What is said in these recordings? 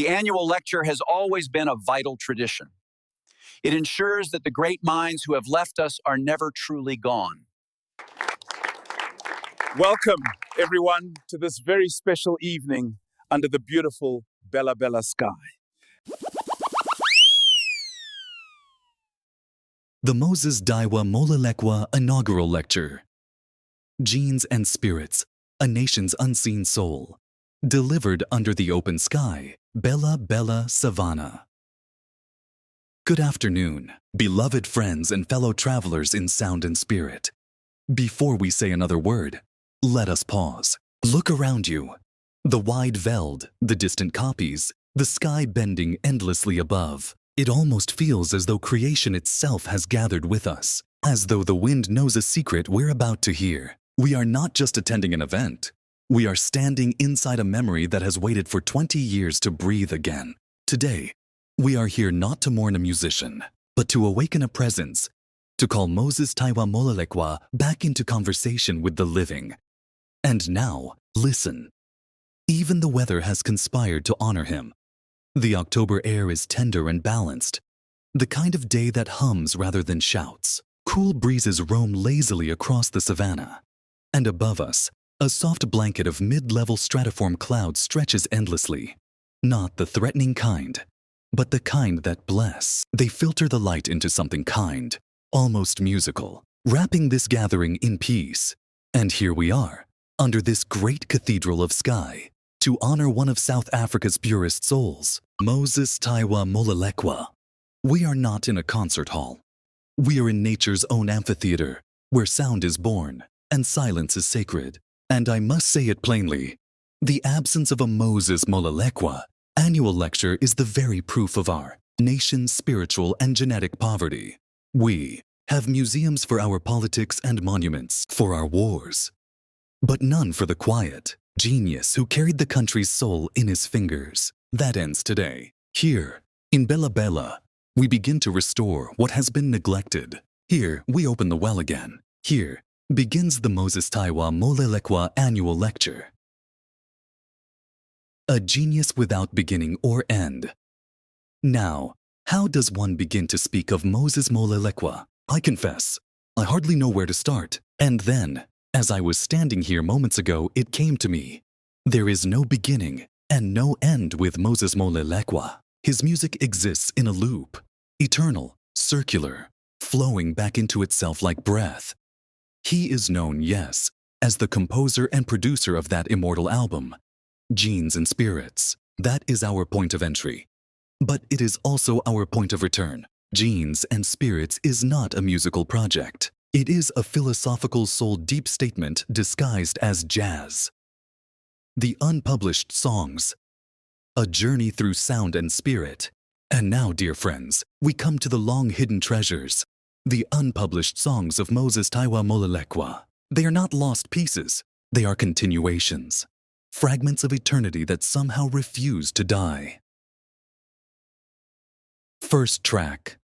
The annual lecture has always been a vital tradition. It ensures that the great minds who have left us are never truly gone. Welcome, everyone, to this very special evening under the beautiful Bella Bella sky. The Moses Daiwa Molelekwa Inaugural Lecture. Genes and Spirits, a Nation's Unseen Soul. Delivered under the open sky, Bella Bella Savannah. Good afternoon, beloved friends and fellow travelers in sound and spirit. Before we say another word, let us pause. Look around you. The wide veld, the distant copies, the sky bending endlessly above. It almost feels as though creation itself has gathered with us, as though the wind knows a secret we're about to hear. We are not just attending an event. We are standing inside a memory that has waited for 20 years to breathe again. Today, we are here not to mourn a musician, but to awaken a presence, to call Moses Daiwa Molelekwa back into conversation with the living. And now, listen. Even the weather has conspired to honor him. The October air is tender and balanced, the kind of day that hums rather than shouts. Cool breezes roam lazily across the savannah. And above us, a soft blanket of mid-level stratiform clouds stretches endlessly. Not the threatening kind, but the kind that bless. They filter the light into something kind, almost musical, wrapping this gathering in peace. And here we are, under this great cathedral of sky, to honor one of South Africa's purest souls, Moses Daiwa Molelekwa. We are not in a concert hall. We are in nature's own amphitheater, where sound is born and silence is sacred. And I must say it plainly, the absence of a Moses Molelekwa annual lecture is the very proof of our nation's spiritual and genetic poverty. We have museums for our politics and monuments for our wars, but none for the quiet genius who carried the country's soul in his fingers. That ends today. Here, in Bella Bella, we begin to restore what has been neglected. Here, we open the well again. Here begins the Moses Daiwa Molelekwa annual lecture. A genius without beginning or end. Now, how does one begin to speak of Moses Molelekwa? I confess, I hardly know where to start. And then, as I was standing here moments ago, it came to me. There is no beginning and no end with Moses Molelekwa. His music exists in a loop, eternal, circular, flowing back into itself like breath. He is known, yes, as the composer and producer of that immortal album, Genes and Spirits. That is our point of entry. But it is also our point of return. Genes and Spirits is not a musical project. It is a philosophical soul deep statement disguised as jazz. The unpublished songs. A journey through sound and spirit. And now, dear friends, we come to the long-hidden treasures. The unpublished songs of Moses Daiwa Molelekwa. They are not lost pieces. They are continuations. Fragments of eternity that somehow refuse to die. First track.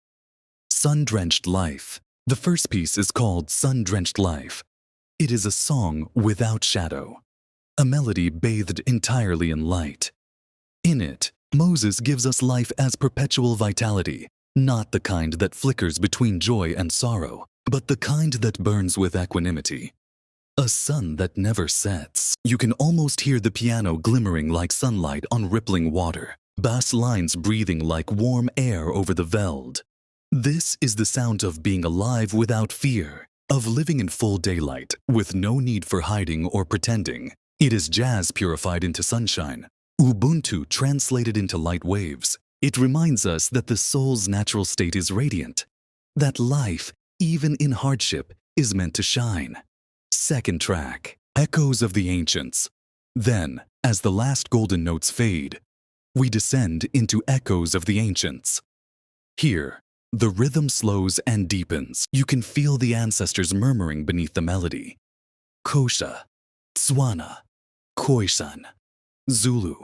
Sun-Drenched Life. The first piece is called Sun-Drenched Life. It is a song without shadow, a melody bathed entirely in light. In it, Moses gives us life as perpetual vitality, not the kind that flickers between joy and sorrow, but the kind that burns with equanimity. A sun that never sets. You can almost hear the piano glimmering like sunlight on rippling water, bass lines breathing like warm air over the veld. This is the sound of being alive without fear, of living in full daylight with no need for hiding or pretending. It is jazz purified into sunshine, Ubuntu translated into light waves. It reminds us that the soul's natural state is radiant, that life, even in hardship, is meant to shine. Second track, Echoes of the Ancients. Then, as the last golden notes fade, we descend into Echoes of the Ancients. Here, the rhythm slows and deepens. You can feel the ancestors murmuring beneath the melody. Kosha, Tswana, Khoisan, Zulu,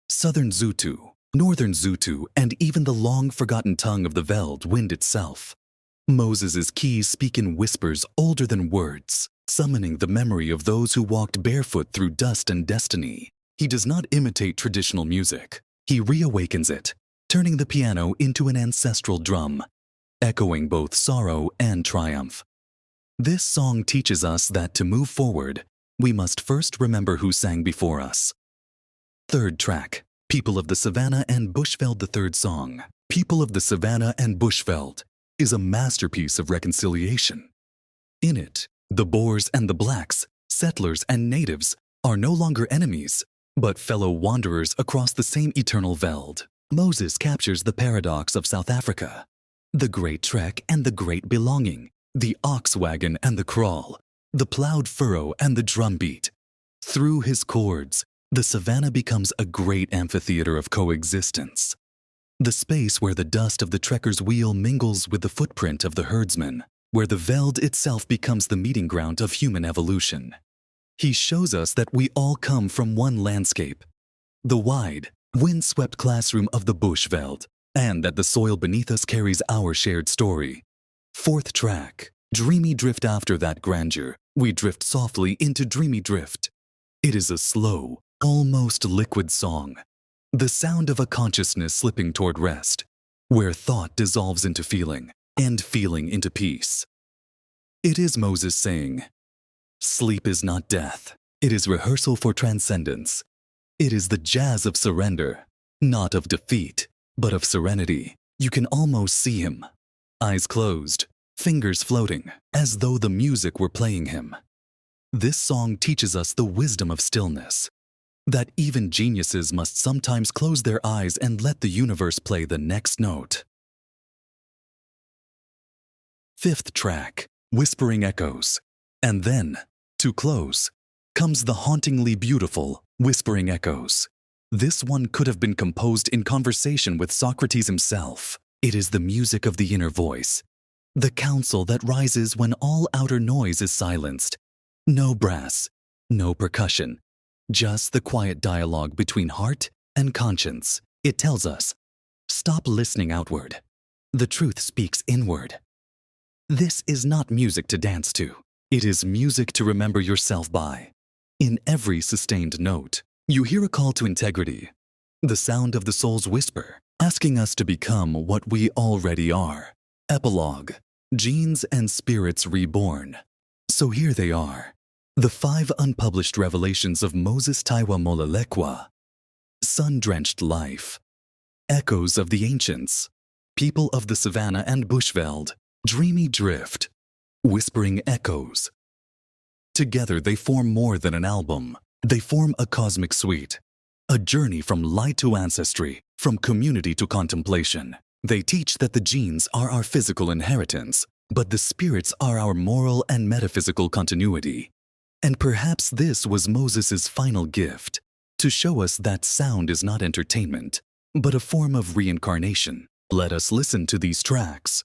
Southern Zutu, Northern Zutu, and even the long-forgotten tongue of the veld wind itself. Moses's keys speak in whispers older than words, summoning the memory of those who walked barefoot through dust and destiny. He does not imitate traditional music. He reawakens it, turning the piano into an ancestral drum, echoing both sorrow and triumph. This song teaches us that to move forward, we must first remember who sang before us. Third track, People of the Savannah and Bushveld. The third song, People of the Savannah and Bushveld, is a masterpiece of reconciliation. In it, the Boers and the blacks, settlers and natives, are no longer enemies, but fellow wanderers across the same eternal veld. Moses captures the paradox of South Africa, the great trek and the great belonging, the ox wagon and the kraal, the plowed furrow and the drumbeat. Through his chords, the savannah becomes a great amphitheater of coexistence. The space where the dust of the trekker's wheel mingles with the footprint of the herdsman, where the veld itself becomes the meeting ground of human evolution. He shows us that we all come from one landscape, the wide, windswept classroom of the Bushveld, and that the soil beneath us carries our shared story. Fourth track, Dreamy Drift. After that grandeur, we drift softly into Dreamy Drift. It is a slow, almost liquid song, the sound of a consciousness slipping toward rest, where thought dissolves into feeling, and feeling into peace. It is Moses saying, "Sleep is not death. It is rehearsal for transcendence. It is the jazz of surrender, not of defeat, but of serenity." You can almost see him, eyes closed, fingers floating, as though the music were playing him. This song teaches us the wisdom of stillness, that even geniuses must sometimes close their eyes and let the universe play the next note. Fifth track, Whispering Echoes. And then, to close, comes the hauntingly beautiful Whispering Echoes. This one could have been composed in conversation with Socrates himself. It is the music of the inner voice, the counsel that rises when all outer noise is silenced. No brass, no percussion, just the quiet dialogue between heart and conscience. It tells us, stop listening outward. The truth speaks inward. This is not music to dance to. It is music to remember yourself by. In every sustained note, you hear a call to integrity, the sound of the soul's whisper, asking us to become what we already are. Epilogue, Genes and Spirits Reborn. So here they are, the 5 unpublished revelations of Moses Taiwa Molelekwa. Sun-drenched life, echoes of the ancients, people of the savannah and bushveld, dreamy drift, whispering echoes. Together they form more than an album. They form a cosmic suite, a journey from light to ancestry, from community to contemplation. They teach that the genes are our physical inheritance, but the spirits are our moral and metaphysical continuity. And perhaps this was Moses' final gift, to show us that sound is not entertainment, but a form of reincarnation. Let us listen to these tracks.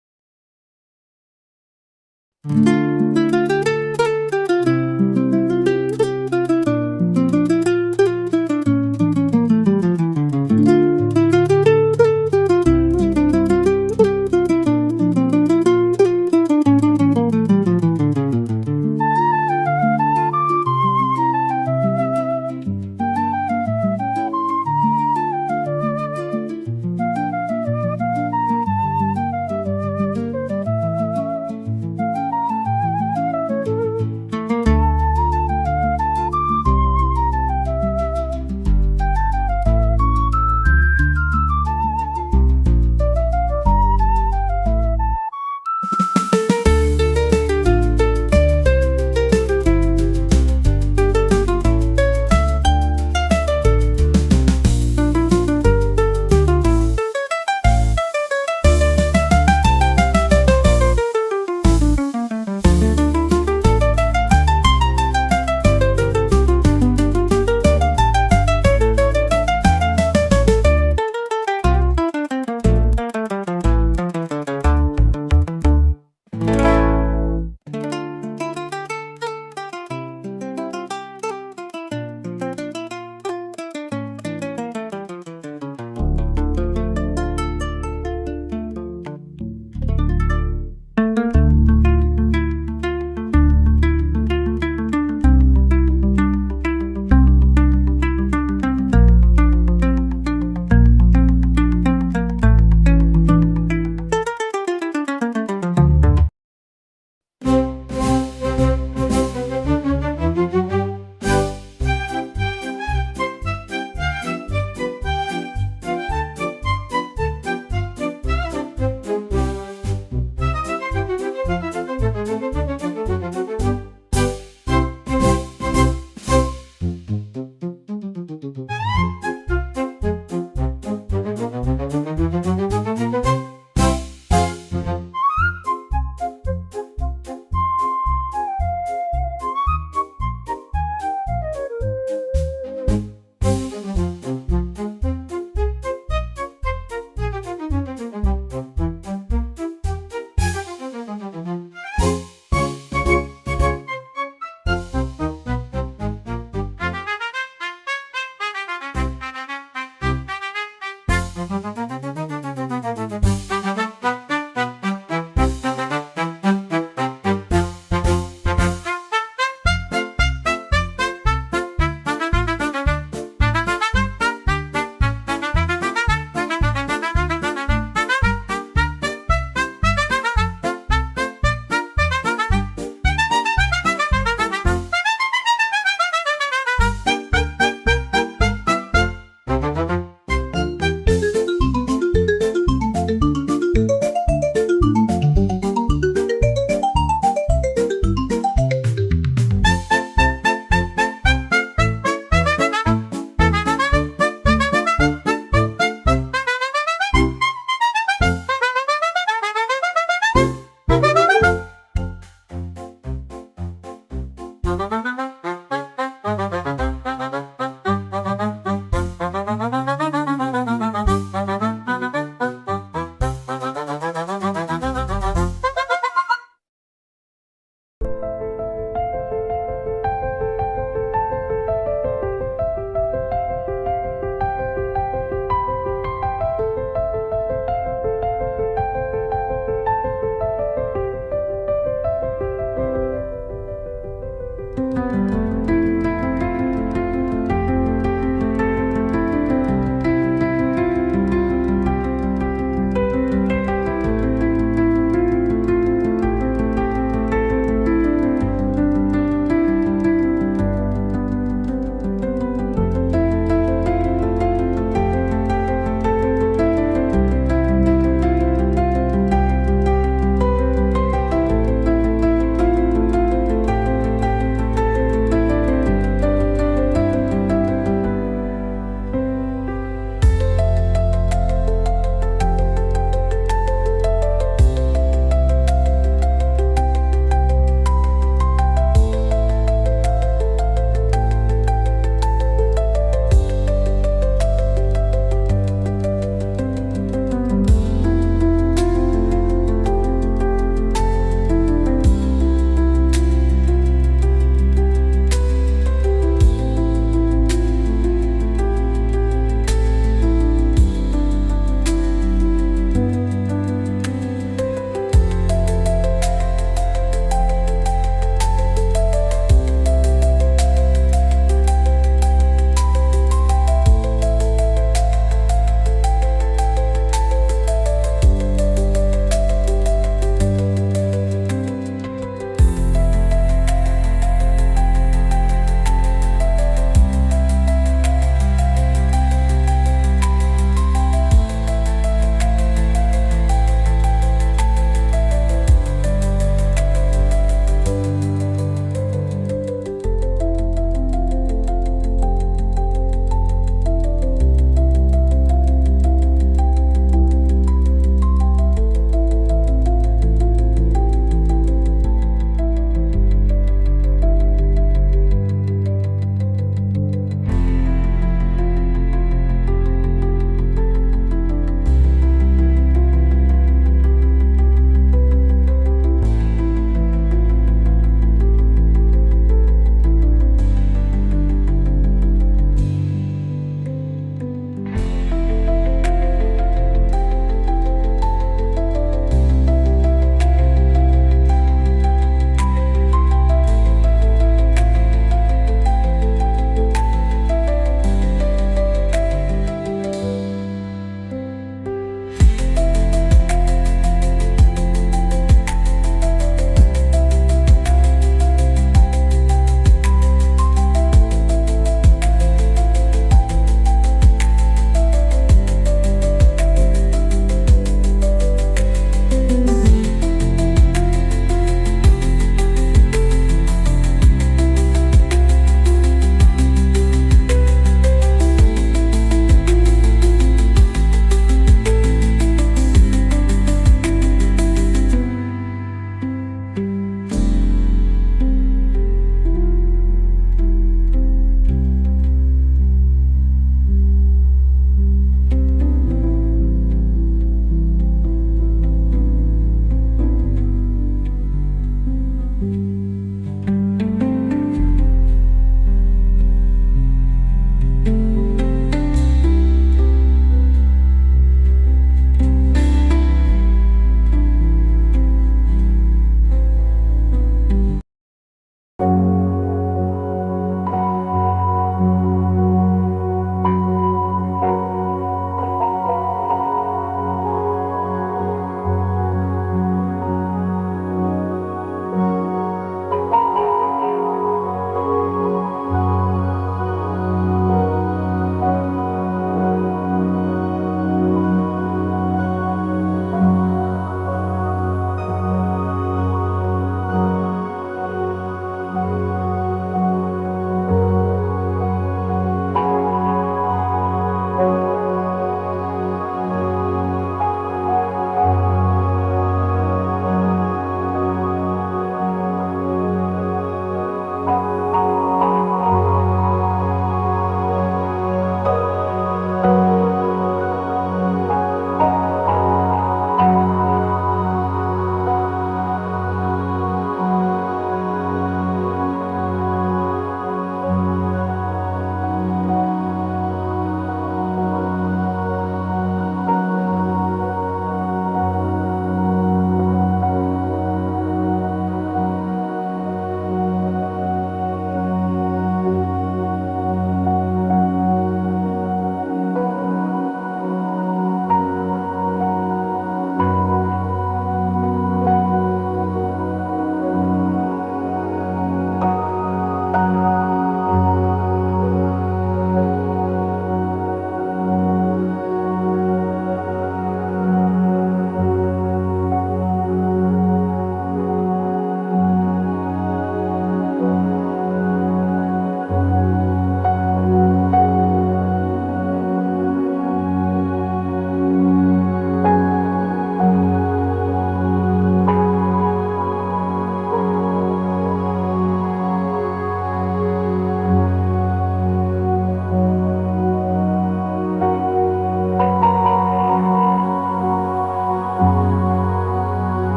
Molelekwa.